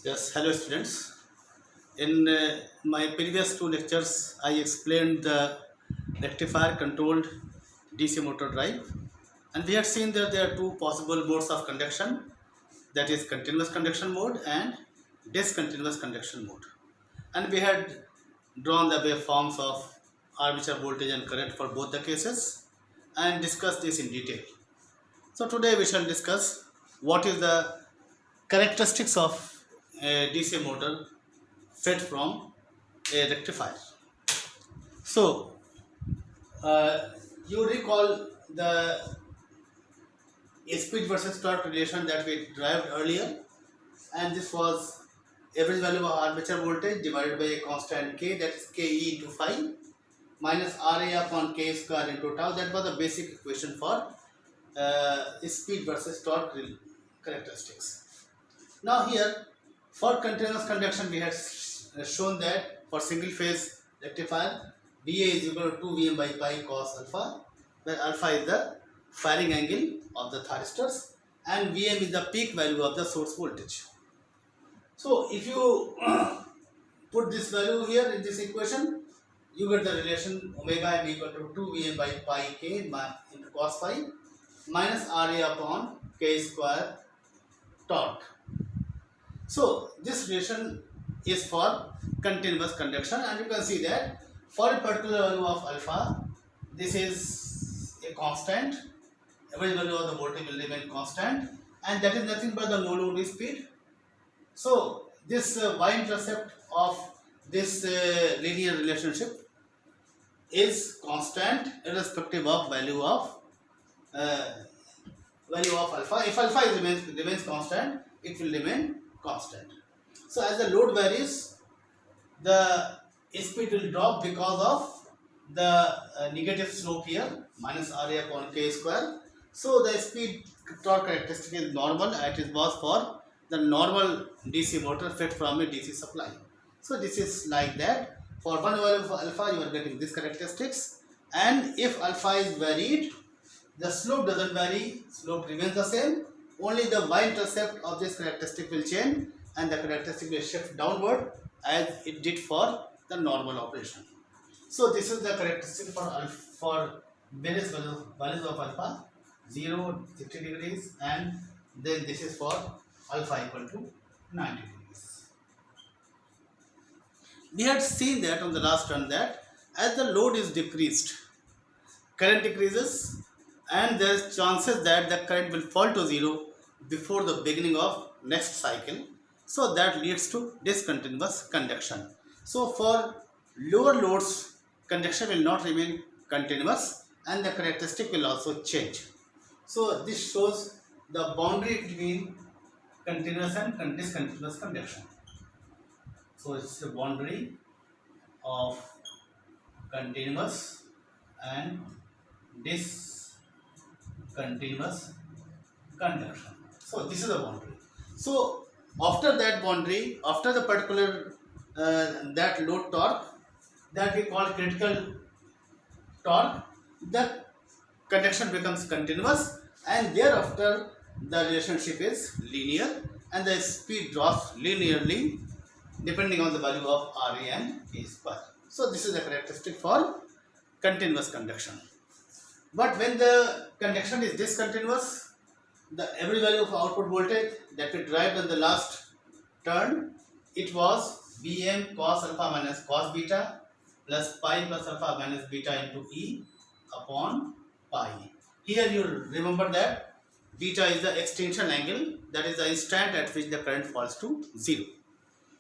Yes, hello students. In my previous two lectures, I explained the rectifier controlled DC motor drive, and we had seen that there are two possible modes of conduction, that is continuous conduction mode and discontinuous conduction mode. And we had drawn the waveforms of armature voltage and current for both the cases and discussed this in detail. So today we shall discuss what is the characteristics of a DC motor fed from a rectifier. So, you recall the speed versus torque relation that we derived earlier, and this was average value of armature voltage divided by a constant K, that is Ke into phi, minus Ra upon K square into tau. That was the basic equation for speed versus torque characteristics. Now here, for continuous conduction, we had shown that for single phase rectifier, Va is equal to 2 Vm by pi cos alpha, where alpha is the firing angle of the thyristors and Vm is the peak value of the source voltage. So if you put this value here in this equation, you get the relation omega m equal to 2 Vm by pi k into cos phi minus Ra upon k square torque. So this relation is for continuous conduction, and you can see that for a particular value of alpha, this is a constant, average value of the voltage will remain constant, and that is nothing but the no load speed. So this y-intercept of this linear relationship is constant irrespective of value of alpha. If alpha remains constant, it will remain constant. So as the load varies, the speed will drop because of the negative slope here, minus Ra upon K square. So the speed torque characteristic is normal, as it was for the normal DC motor fed from a DC supply. So this is like that. For one value of alpha, you are getting these characteristics, and if alpha is varied, the slope doesn't vary, slope remains the same. Only the y-intercept of this characteristic will change, and the characteristic will shift downward as it did for the normal operation. So this is the characteristic for various values of alpha, 0, 60 degrees, and then this is for alpha equal to 90 degrees. We had seen that on the last run that as the load is decreased, current decreases, and there is chances that the current will fall to 0 before the beginning of next cycle. So that leads to discontinuous conduction. So for lower loads, conduction will not remain continuous, and the characteristic will also change. So this shows the boundary between continuous and discontinuous conduction. So it's the boundary of continuous and discontinuous conduction. So this is the boundary. So after that boundary, after the particular that load torque that we call critical torque, the conduction becomes continuous, and thereafter the relationship is linear, and the speed drops linearly depending on the value of Ra and K square. So this is the characteristic for continuous conduction. But when the conduction is discontinuous, the average value of output voltage that we derived in the last turn, it was Vm cos alpha minus cos beta plus pi plus alpha minus beta into E upon pi. Here you remember that beta is the extinction angle, that is the instant at which the current falls to 0.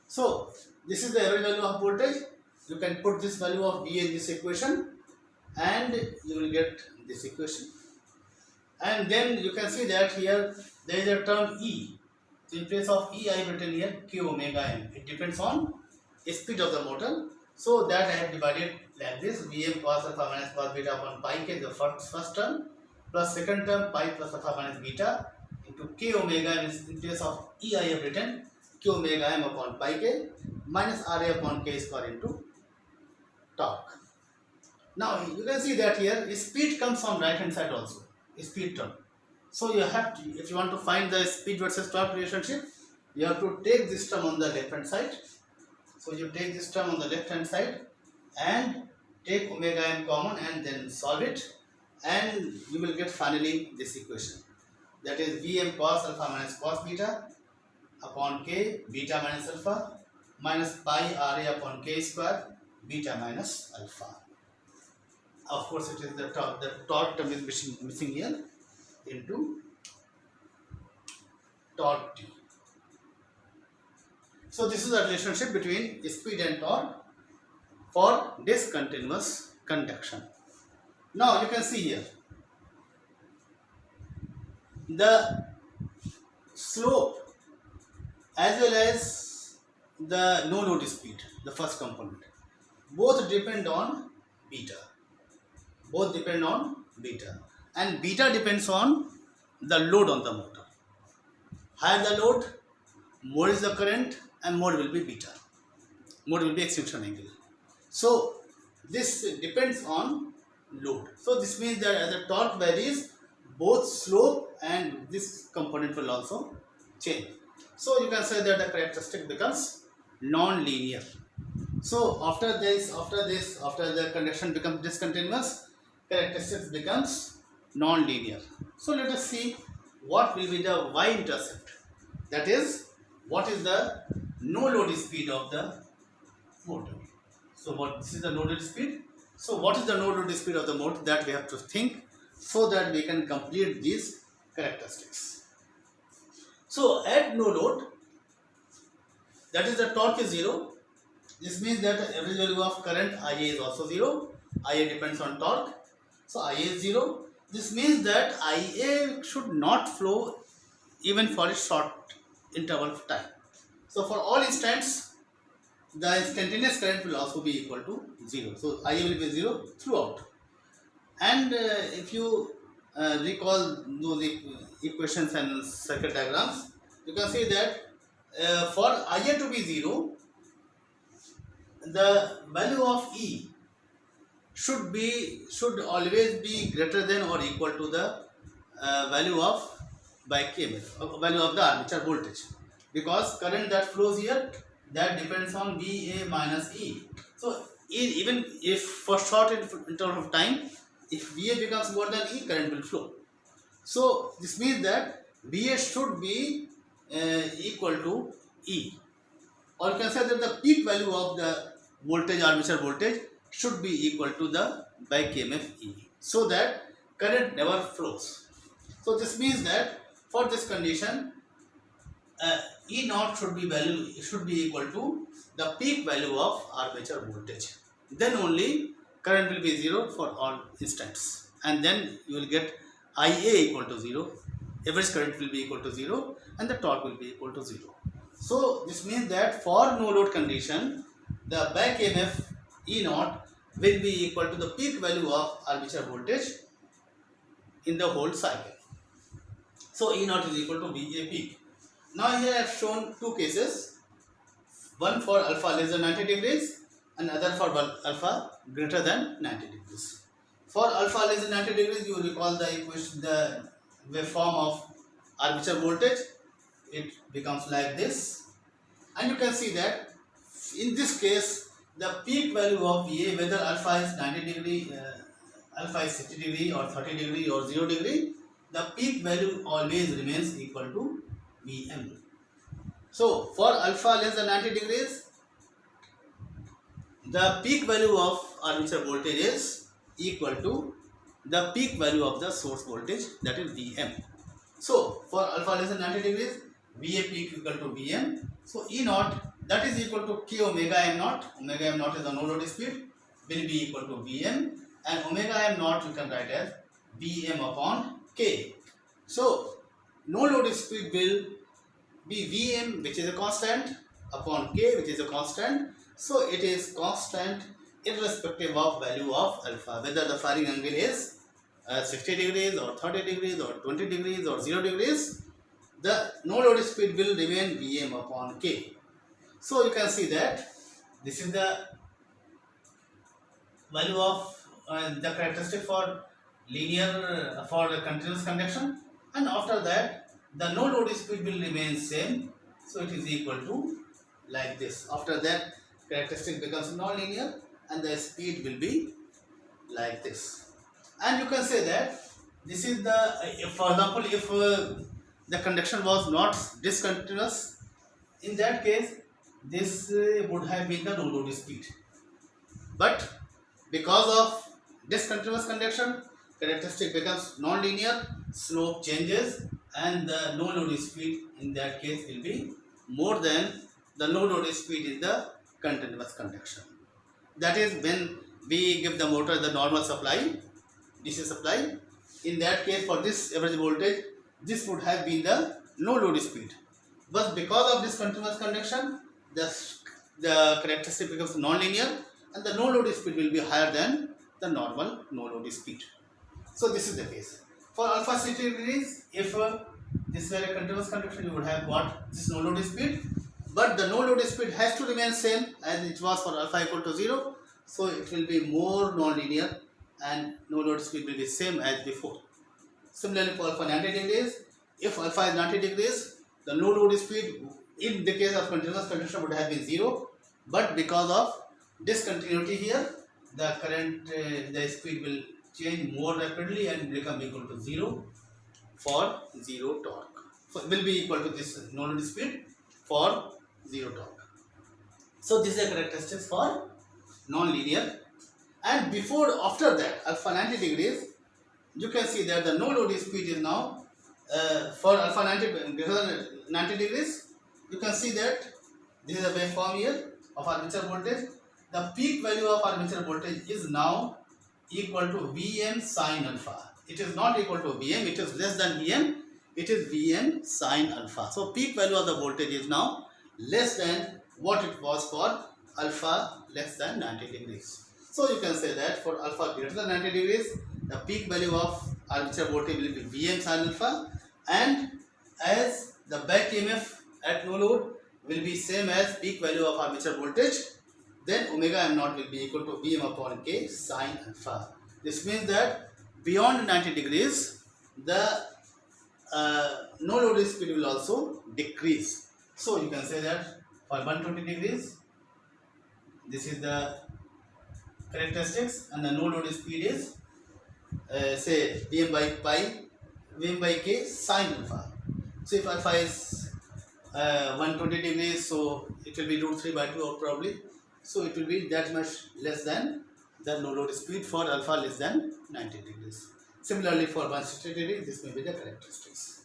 So this is the average value of voltage. You can put this value of V in this equation, and you will get this equation. And then you can see that here there is a term E. So in place of E, I have written here Q omega m. It depends on speed of the motor. So that I have divided like this: Vm cos alpha minus cos beta upon pi k, the first term, plus second term pi plus alpha minus beta into K omega m. In place of E, I have written Q omega m upon pi k minus Ra upon K square into torque. Now you can see that here speed comes from right hand side also, speed term. So you have to, if you want to find the speed versus torque relationship, you have to take this term on the left hand side. So you take this term on the left hand side and take omega m common and then solve it, and you will get finally this equation, that is Vm cos alpha minus cos beta upon k beta minus alpha minus pi Ra upon k square beta minus alpha. Of course, it is the torque term is missing here into torque T. So this is the relationship between speed and torque for discontinuous conduction. Now you can see here the slope as well as the no load speed, the first component, both depend on beta. Both depend on beta, and beta depends on the load on the motor. Higher the load, more is the current, and more will be beta. More will be extinction angle. So this depends on load. So this means that as the torque varies, both slope and this component will also change. So you can say that the characteristic becomes non-linear. So after the conduction becomes discontinuous, characteristics becomes non-linear. So let us see what will be the y-intercept. That is, what is the no load speed of the motor. So this is the no load speed. So what is the no load speed of the motor, that we have to think, so that we can complete these characteristics. So at no load, that is the torque is 0. This means that the average value of current Ia is also 0. Ia depends on torque. So Ia is 0. This means that Ia should not flow even for a short interval of time. So for all instants, the instantaneous current will also be equal to 0. So Ia will be 0 throughout. And if you recall those equations and circuit diagrams, you can see that for Ia to be 0, the value of E should always be greater than or equal to the value of back EMF, value of the armature voltage, because current that flows here, that depends on VA minus E. So even if for short interval of time, if VA becomes more than E, current will flow. So this means that VA should be equal to E, or you can say that the peak value of the voltage, armature voltage, should be equal to the back EMF E, so that current never flows. So this means that for this condition, E naught should be equal to the peak value of armature voltage. Then only current will be 0 for all instants, and then you will get Ia equal to 0, average current will be equal to 0, and the torque will be equal to 0. So this means that for no load condition, the back EMF E naught will be equal to the peak value of armature voltage in the whole cycle. So E naught is equal to VA peak. Now here I have shown two cases, one for alpha less than 90 degrees and other for alpha greater than 90 degrees. For alpha less than 90 degrees, you recall the equation, the waveform of armature voltage. It becomes like this, and you can see that in this case, the peak value of VA, whether alpha is 90 degree, alpha is 60 degree or 30 degree or 0 degree, the peak value always remains equal to Vm. So for alpha less than 90 degrees, the peak value of armature voltage is equal to the peak value of the source voltage, that is Vm. So for alpha less than 90 degrees, VA peak equal to Vm. So E naught, that is equal to K omega m naught. Omega m naught is the no load speed, will be equal to Vm, and omega m naught you can write as Vm upon K. So no load speed will be Vm, which is a constant, upon K, which is a constant. So it is constant irrespective of value of alpha, whether the firing angle is 60 degrees or 30 degrees or 20 degrees or 0 degrees, the no load speed will remain Vm upon K. So you can see that this is the value of the characteristic for continuous conduction, and after that the no load speed will remain same, So it is equal to like this. After that, characteristic becomes non-linear and the speed will be like this. And you can say that this is the, if, for example, if the conduction was not discontinuous, in that case this would have been the no load speed. But because of discontinuous conduction, characteristic becomes non-linear, slope changes, and the no load speed in that case will be more than the no load speed in the continuous conduction. That is when we give the motor the normal supply, DC supply. In that case, for this average voltage, this would have been the no load speed. But because of this continuous conduction, the characteristic becomes non-linear and the no load speed will be higher than the normal no load speed. So this is the case. For alpha 60 degrees, if this were a continuous conduction, you would have got this no load speed, but the no load speed has to remain same as it was for alpha equal to 0. So it will be more non-linear and no load speed will be same as before. Similarly for alpha 90 degrees, if alpha is 90 degrees, the no load speed in the case of continuous conduction would have been 0, but because of discontinuity here, the current, the speed will change more rapidly and become equal to 0 for 0 torque. So it will be equal to this no load speed for 0 torque. So this is a characteristics for non-linear. And before, after that, alpha 90 degrees, you can see that the no load speed is now for alpha 90 greater than 90 degrees. You can see that this is a waveform here of armature voltage. The peak value of armature voltage is now equal to Vm sin alpha. It is not equal to Vm, it is less than Vm, it is Vm sin alpha. So peak value of the voltage is now less than what it was for alpha less than 90 degrees. So you can say that for alpha greater than 90 degrees, the peak value of armature voltage will be Vm sin alpha, and as the back EMF at no load will be same as peak value of armature voltage, then omega m naught will be equal to Vm upon K sin alpha. This means that beyond 90 degrees, the no load speed will also decrease. So you can say that for 120 degrees, this is the characteristics, and the no load speed is say Vm by K sin alpha. So if alpha is 120 degrees, so it will be root 3 by 2 or probably. So it will be that much less than the no load speed for alpha less than 90 degrees. Similarly for 160 degrees, this may be the characteristics.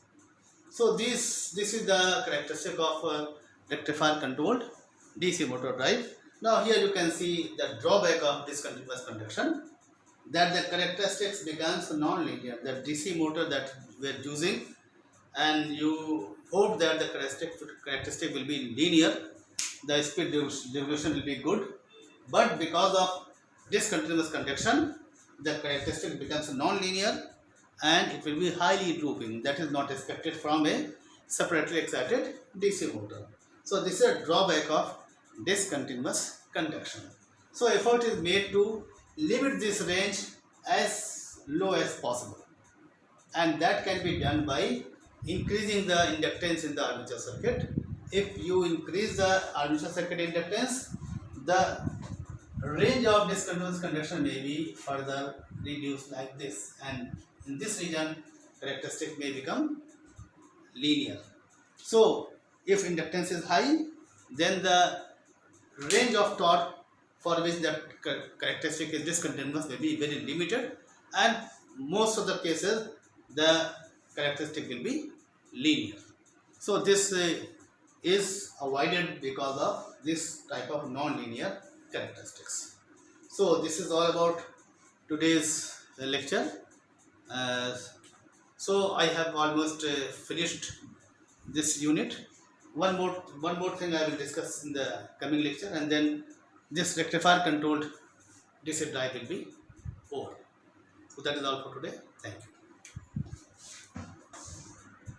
So this is the characteristic of rectifier controlled DC motor drive. Now here you can see the drawback of discontinuous conduction, that the characteristics becomes non-linear. The DC motor that we are using, and you hope that the characteristic will be linear, the speed distribution will be good, but because of discontinuous conduction, the characteristic becomes non-linear and it will be highly drooping. That is not expected from a separately excited DC motor. So this is a drawback of discontinuous conduction. So effort is made to limit this range as low as possible, and that can be done by increasing the inductance in the armature circuit. If you increase the armature circuit inductance, the range of discontinuous conduction may be further reduced like this, and in this region characteristic may become linear. So if inductance is high, then the range of torque for which the characteristic is discontinuous may be very limited, and most of the cases the characteristic will be linear. So this is avoided because of this type of non-linear characteristics. So this is all about today's lecture. So I have almost finished this unit. One more thing I will discuss in the coming lecture, and then this rectifier controlled DC drive will be over. So that is all for today. Thank you.